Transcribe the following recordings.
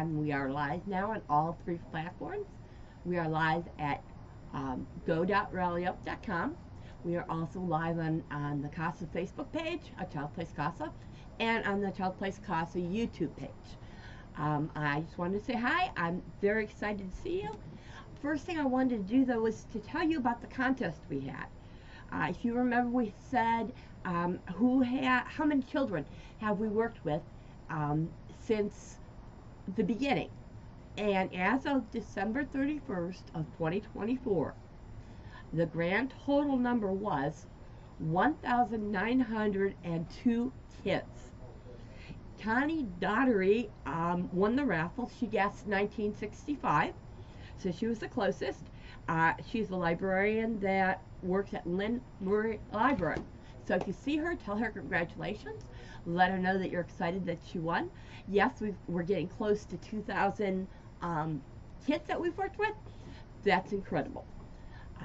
and we are live now on all 3 platforms. We are live at go.rallyup.com. We are also live on the CASA Facebook page, A Child Plays CASA, and on the Child Plays CASA YouTube page. I just wanted to say hi. I'm very excited to see you. First thing I wanted to do, though, was to tell you about the contest we had. If you remember, we said how many children have we worked with since the beginning. And as of December 31st of 2024, the grand total number was 1,902 kids. Connie Daughtery won the raffle. She guessed 1965, so she was the closest. She's a librarian that works at Lynn Murray Library. So if you see her, tell her congratulations. Let her know that you're excited that she won. Yes, we're getting close to 2,000 kids that we've worked with. That's incredible. I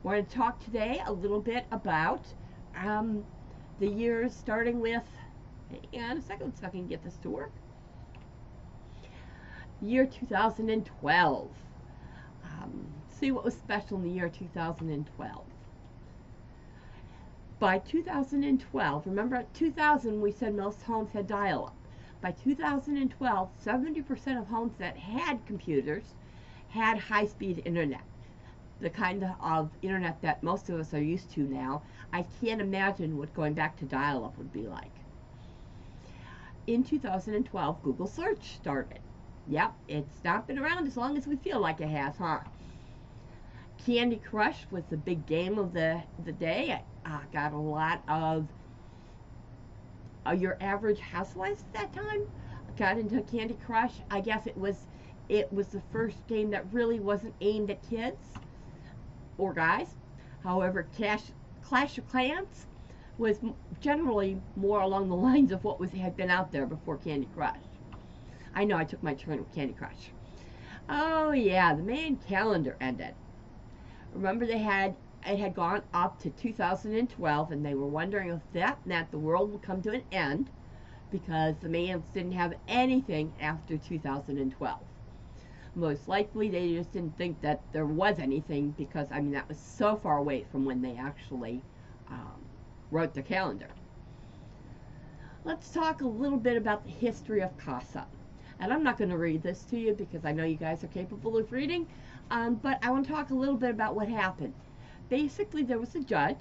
want to talk today a little bit about the years starting with, hang on a second so I can get this to work. Year 2012. See what was special in the year 2012. By 2012, remember at 2000 we said most homes had dial-up. By 2012, 70% of homes that had computers had high-speed internet. The kind of internet that most of us are used to now. I can't imagine what going back to dial-up would be like. In 2012, Google search started. Yep, it's not been around as long as we feel like it has, huh? Candy Crush was the big game of the day. I got a lot of your average housewives at that time got into Candy Crush. I guess it was the first game that really wasn't aimed at kids or guys. However, Clash of Clans was generally more along the lines of what had been out there before Candy Crush. I know I took my turn with Candy Crush. Oh yeah, the Mayan calendar ended. Remember it had gone up to 2012, and they were wondering if that meant the world would come to an end because the Mayans didn't have anything after 2012. Most likely they just didn't think that there was anything because, I mean, that was so far away from when they actually wrote the calendar. Let's talk a little bit about the history of CASA. And I'm not going to read this to you because I know you guys are capable of reading, but I want to talk a little bit about what happened. Basically, there was a judge,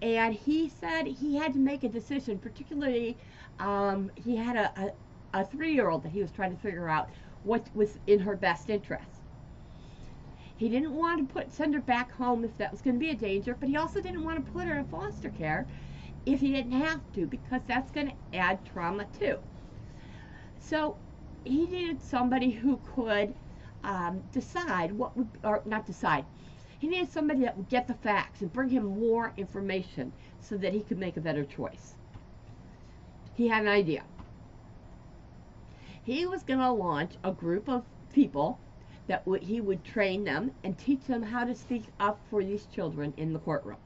and he said he had to make a decision, particularly he had a 3-year-old that he was trying to figure out what was in her best interest. He didn't want to send her back home if that was going to be a danger, but he also didn't want to put her in foster care if he didn't have to, because that's going to add trauma too. So he needed somebody who could decide what would, or not decide. He needed somebody that would get the facts and bring him more information so that he could make a better choice. He had an idea. He was going to launch a group of people that he would train them and teach them how to speak up for these children in the courtroom.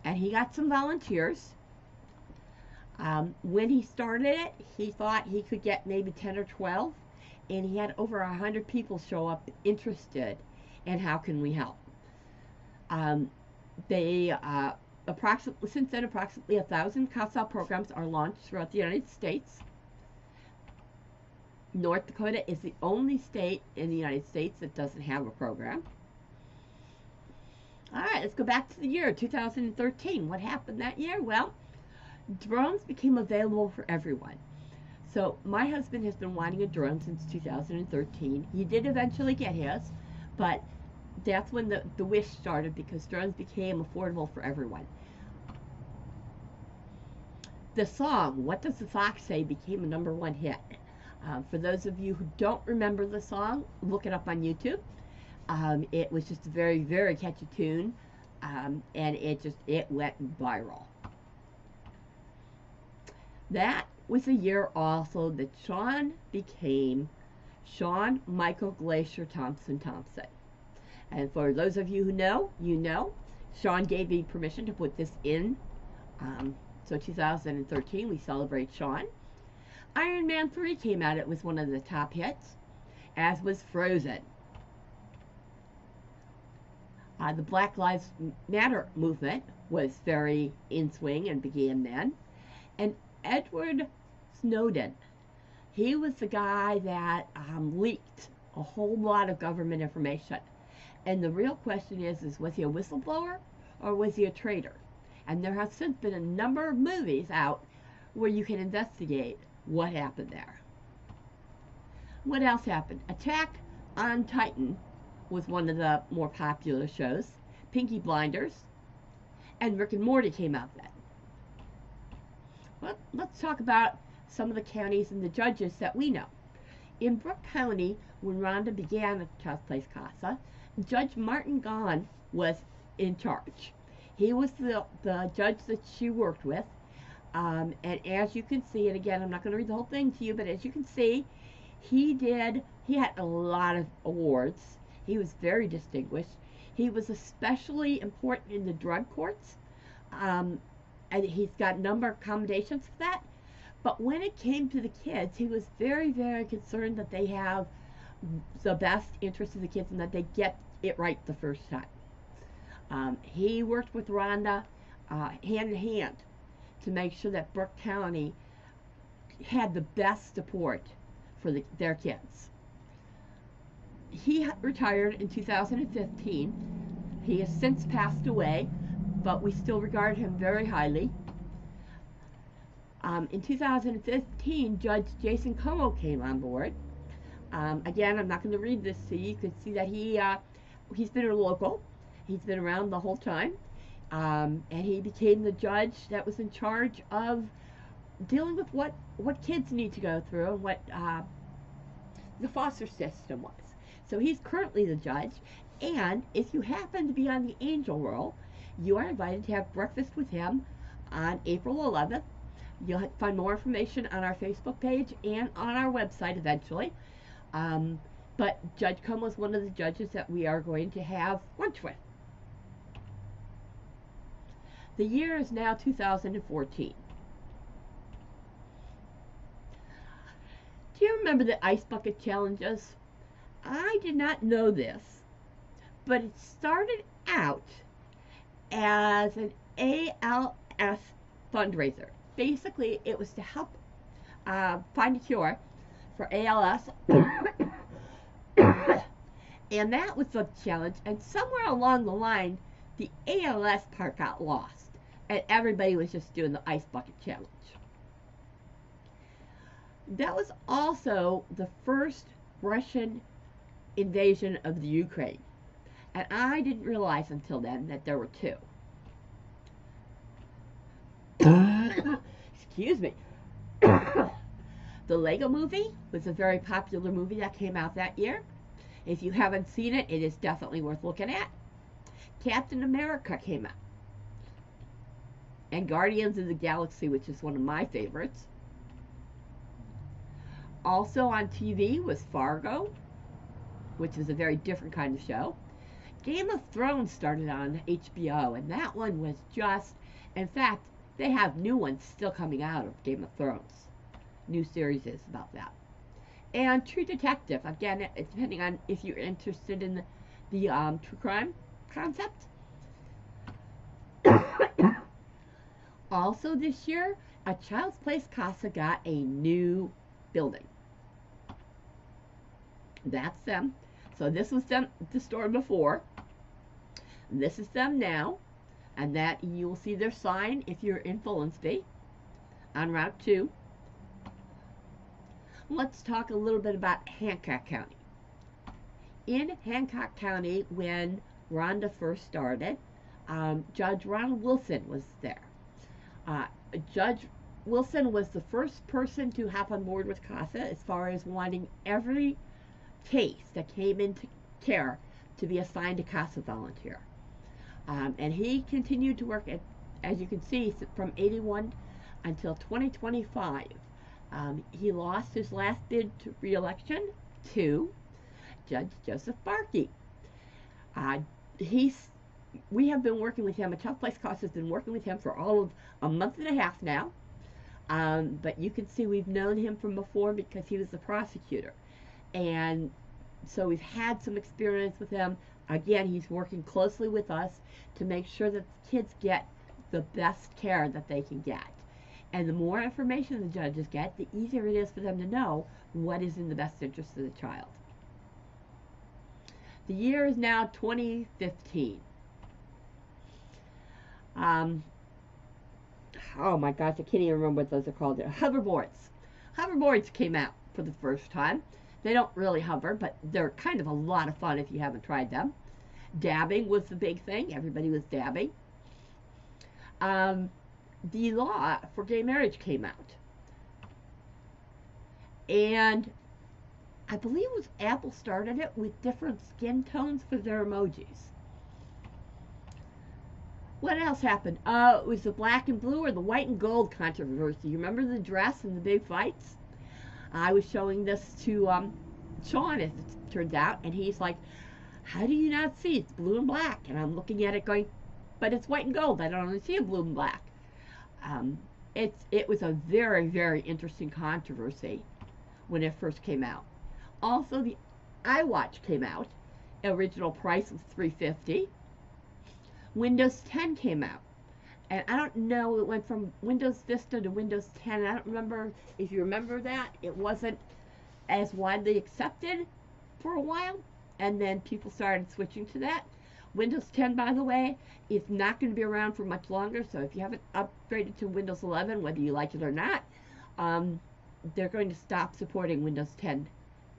And he got some volunteers. When he started it, he thought he could get maybe 10 or 12, and he had over 100 people show up interested in how can we help. Since then, approximately 1,000 CASA programs are launched throughout the United States. North Dakota is the only state in the United States that doesn't have a program. All right, let's go back to the year 2013. What happened that year? Well, drones became available for everyone. So my husband has been wanting a drone since 2013. He did eventually get his, but that's when the wish started, because drones became affordable for everyone. The song, What Does the Fox Say, became a ¡1 hit. For those of you who don't remember the song, look it up on YouTube. It was just a very, very catchy tune, and it went viral. That was the year also that Sean became Sean Michael Glacier Thompson. And for those of you who know, you know, Sean gave me permission to put this in. So 2013, we celebrate Sean. Iron Man 3 came out. It was one of the top hits, as was Frozen. The Black Lives Matter movement was very in swing and began then. And Edward Snowden, he was the guy that leaked a whole lot of government information. And the real question is was he a whistleblower or was he a traitor? And there has since been a number of movies out where you can investigate what happened there. What else happened? Attack on Titan was one of the more popular shows. Pinky Blinders and Rick and Morty came out then. Well, let's talk about some of the counties and the judges that we know. In Brooke County, when Rhonda began at Child's Place CASA, Judge Martin Gahn was in charge. He was the judge that she worked with. And as you can see, and again, I'm not going to read the whole thing to you, but as you can see, he had a lot of awards. He was very distinguished. He was especially important in the drug courts. And he's got a number of commendations for that. But when it came to the kids, he was very, very concerned that they have the best interest of the kids and that they get it right the first time. He worked with Rhonda hand in hand to make sure that Brooke County had the best support for their kids. He retired in 2015. He has since passed away, but we still regard him very highly. In 2015, Judge Jason Como came on board. Again, I'm not going to read this to you. You can see that he's been a local. He's been around the whole time. And he became the judge that was in charge of dealing with what kids need to go through and what the foster system was. So he's currently the judge. And if you happen to be on the Angel Roll, you are invited to have breakfast with him on April 11th. You'll find more information on our Facebook page and on our website eventually. But Judge Como is one of the judges that we are going to have lunch with. The year is now 2014. Do you remember the ice bucket challenges? I did not know this, but it started out as an ALS fundraiser. Basically, it was to help find a cure for ALS. And that was the challenge. And somewhere along the line, the ALS part got lost. And everybody was just doing the ice bucket challenge. That was also the first Russian invasion of the Ukraine. And I didn't realize until then that there were two. Excuse me. The Lego Movie was a very popular movie that came out that year. If you haven't seen it, it is definitely worth looking at. Captain America came out. And Guardians of the Galaxy, which is one of my favorites. Also on TV was Fargo, which is a very different kind of show. Game of Thrones started on HBO, and that one was just, in fact, they have new ones still coming out of Game of Thrones. New series is about that. And True Detective, again, depending on if you're interested in the true crime concept. Also this year, a Child's Place CASA got a new building. That's them. So this was them, the store before. This is them now. And that you will see their sign if you're in Fullinsby on Route 2. Let's talk a little bit about Hancock County. In Hancock County, when Rhonda first started, Judge Ronald Wilson was there. Judge Wilson was the first person to hop on board with CASA as far as wanting every case that came into care to be assigned a CASA volunteer. And he continued to work at, as you can see, from 81 until 2025. He lost his last bid to re-election to Judge Joseph Barkey. We have been working with him. A Child's Place CASA has been working with him for all of a month and a half now. But you can see we've known him from before because he was the prosecutor. And so we've had some experience with him. Again, he's working closely with us to make sure that the kids get the best care that they can get. And the more information the judges get, the easier it is for them to know what is in the best interest of the child. The year is now 2015. Oh my gosh, I can't even remember what those are called. Hoverboards. Hoverboards came out for the first time. They don't really hover, but they're kind of a lot of fun if you haven't tried them. Dabbing was the big thing. Everybody was dabbing. The law for gay marriage came out. And I believe it was Apple started it with different skin tones for their emojis. What else happened? It was the black and blue or the white and gold controversy. You remember the dress and the big fights? I was showing this to Sean, as it turns out, and he's like, how do you not see? It's blue and black. And I'm looking at it going, but it's white and gold. I don't only see a blue and black. It was a very, very interesting controversy when it first came out. Also, the iWatch came out. Original price was $350. Windows 10 came out. And I don't know, it went from Windows Vista to Windows 10. I don't remember if you remember that. It wasn't as widely accepted for a while. And then people started switching to that. Windows 10, by the way, is not going to be around for much longer. So if you haven't upgraded to Windows 11, whether you like it or not, they're going to stop supporting Windows 10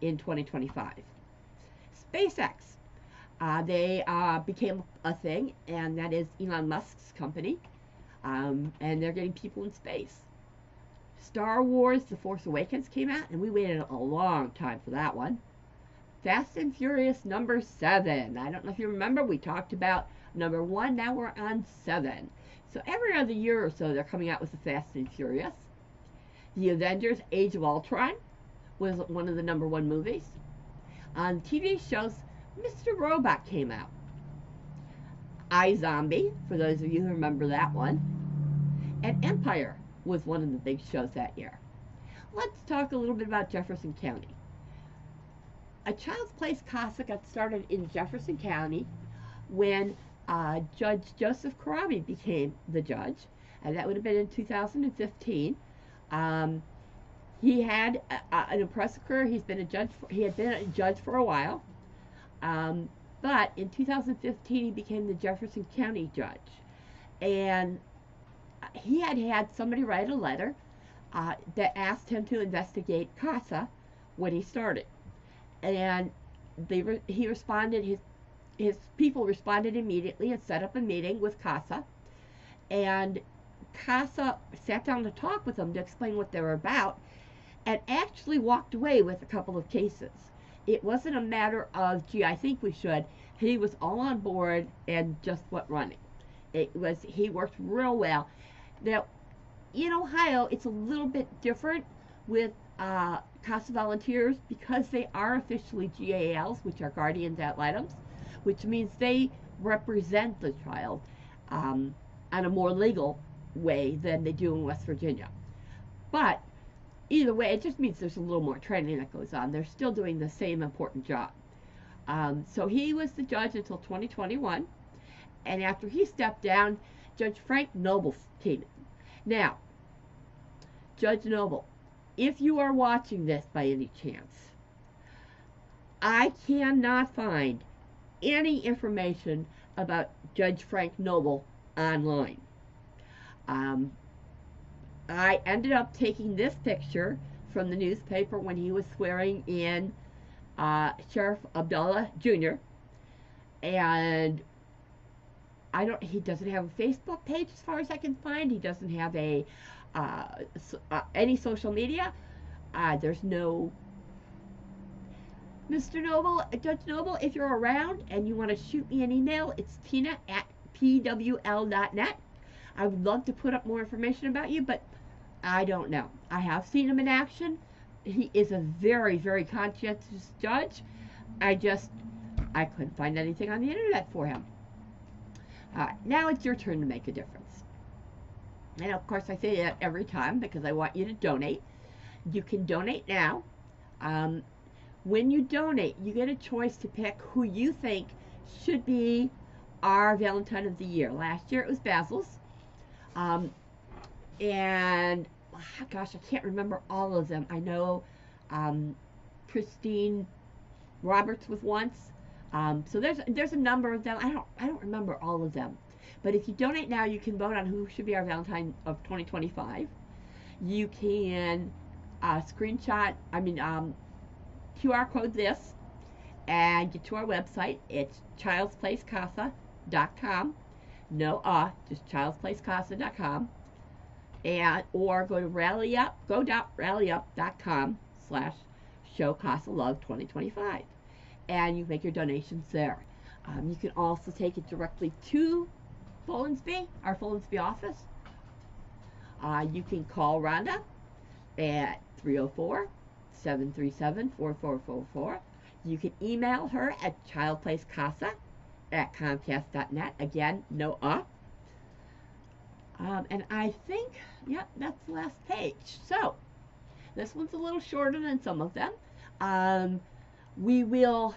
in 2025. SpaceX. They became a thing, and that is Elon Musk's company. And they're getting people in space. Star Wars The Force Awakens came out, and we waited a long time for that one. Fast and Furious number 7. I don't know if you remember, we talked about number 1, now we're on 7. So every other year or so they're coming out with the Fast and Furious. The Avengers Age of Ultron was one of the number 1 movies. On TV shows, Mr. Robot came out. iZombie, for those of you who remember that one. And Empire was one of the big shows that year. Let's talk a little bit about Jefferson County. A Child's Place CASA got started in Jefferson County when Judge Joseph Karabi became the judge, and that would have been in 2015. He had an impressive career. He had been a judge for a while, but in 2015 he became the Jefferson County judge, and he had somebody write a letter that asked him to investigate CASA when he started. And he responded, his people responded immediately and set up a meeting with CASA. And CASA sat down to talk with them to explain what they were about, and actually walked away with a couple of cases. It wasn't a matter of, gee, I think we should. He was all on board and just went running. He worked real well. Now, in Ohio, it's a little bit different with CASA volunteers because they are officially GALs, which are guardians ad litems, which means they represent the child on a more legal way than they do in West Virginia. But either way, it just means there's a little more training that goes on. They're still doing the same important job. So he was the judge until 2021, and after he stepped down, Judge Frank Noble came in. Now, Judge Noble, if you are watching this by any chance, I cannot find any information about Judge Frank Noble online. I ended up taking this picture from the newspaper when he was swearing in Sheriff Abdullah Jr. And he doesn't have a Facebook page as far as I can find. He doesn't have any social media. There's no Mr. Noble, Judge Noble, if you're around and you want to shoot me an email, it's tina@pwl.net. I would love to put up more information about you, but I don't know. I have seen him in action. He is a very, very conscientious judge. I couldn't find anything on the internet for him. Now it's your turn to make a difference. And of course, I say that every time because I want you to donate. You can donate now. Um, when you donate, you get a choice to pick who you think should be our Valentine of the Year. Last year it was Basil's. Um, and gosh, I can't remember all of them. I know um, Christine Roberts was once. So there's a number of them. I don't remember all of them. But if you donate now, you can vote on who should be our Valentine of 2025. You can screenshot, QR code this and get to our website. It's childsplacecasa.com. No, just childsplacecasa.com. And or go to go.rallyup.com/show CASA Love 2025, and you make your donations there. You can also take it directly to our Follinsby office. You can call Rhonda at 304-737-4444. You can email her at childplacecasa@comcast.net. Again, no. And I think, yep, that's the last page. So, this one's a little shorter than some of them. We will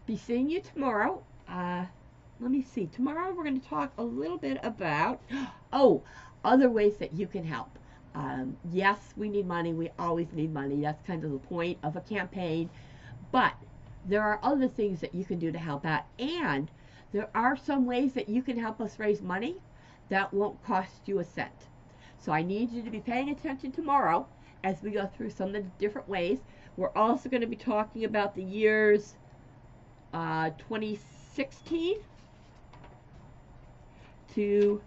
be seeing you tomorrow. Let me see. Tomorrow we're going to talk a little bit about, other ways that you can help. Yes, we need money. We always need money. That's kind of the point of a campaign. But there are other things that you can do to help out. And there are some ways that you can help us raise money that won't cost you a cent. So I need you to be paying attention tomorrow as we go through some of the different ways. We're also going to be talking about the years 2016 to,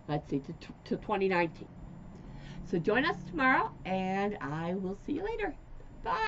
let's see, to 2019. So join us tomorrow, and I will see you later.